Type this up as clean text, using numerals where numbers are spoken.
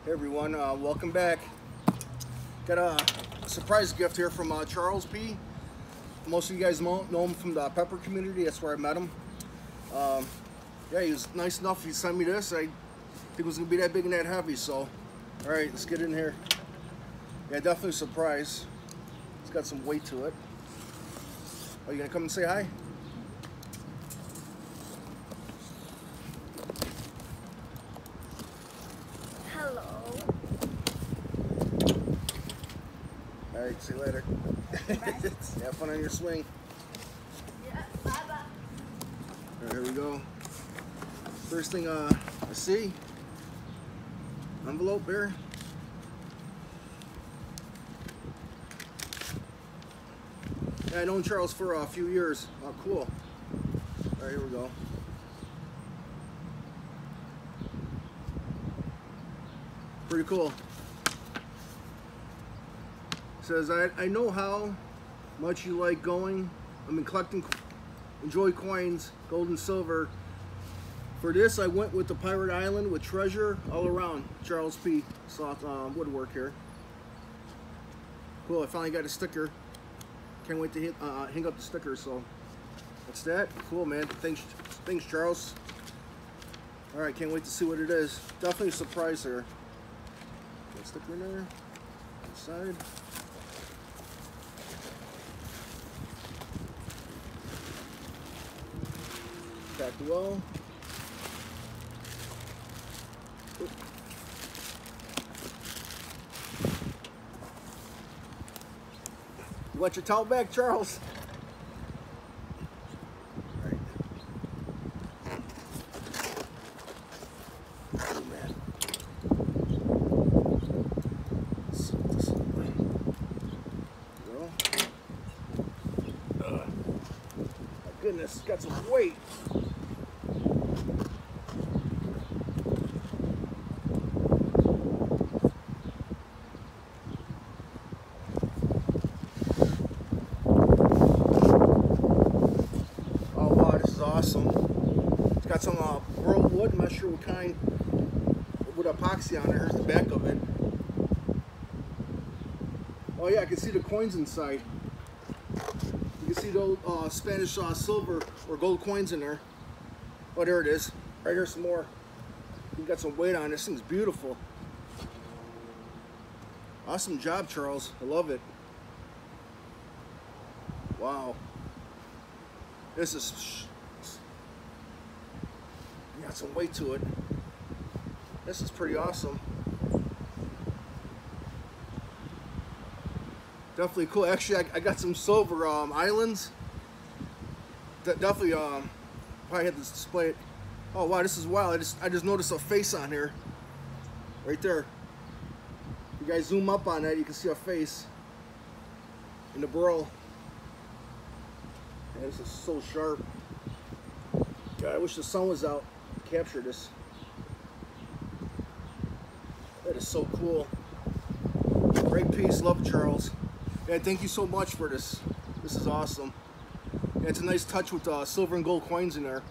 Hey everyone, welcome back. Got a surprise gift here from Charles P. Most of you guys know him from the pepper community. That's where I met him. Yeah, he was nice enough. He sent me this. I think it was gonna be that big and that heavy. So, all right, let's get in here. Yeah, definitely a surprise. It's got some weight to it. Are you gonna come and say hi? All right, see you later. Have fun on your swing. Yeah, bye-bye. All right, here we go. First thing I see, envelope here. Yeah, I've known Charles for a few years. Oh, cool. All right, here we go. Pretty cool. Says, I know how much you like going. Enjoy coins, gold and silver. For this, I went with the Pirate Island with treasure all around. Charles P. Sloth woodwork here. Cool, I finally got a sticker. Can't wait to hang up the sticker, so that's that. Cool, man. Thanks Charles. All right, can't wait to see what it is. Definitely a surprise here. Got a sticker in there, inside. Packed well. Oop. You want your towel back, Charles? All right. Oh man. Let's set this away. There we go. My goodness, it's got some weight. Awesome. It's got some burl wood. I'm not sure what kind, with epoxy on it. Here's the back of it. Oh yeah, I can see the coins inside. You can see the Spanish silver or gold coins in there. Oh, there it is. Right here, some more. You got some weight on it. This thing's beautiful. Awesome job, Charles. I love it. Wow. This is got some weight to it. This is pretty awesome. Definitely cool. Actually, I got some silver islands. Definitely probably had to display it. Oh wow, this is wild. I just noticed a face on here. Right there. If you guys zoom up on that, you can see a face in the burl. Yeah, this is so sharp. God, I wish the sun was out to capture this. That is so cool. Great piece. Love it, Charles. Yeah, thank you so much for this. This is awesome. Yeah, it's a nice touch with silver and gold coins in there.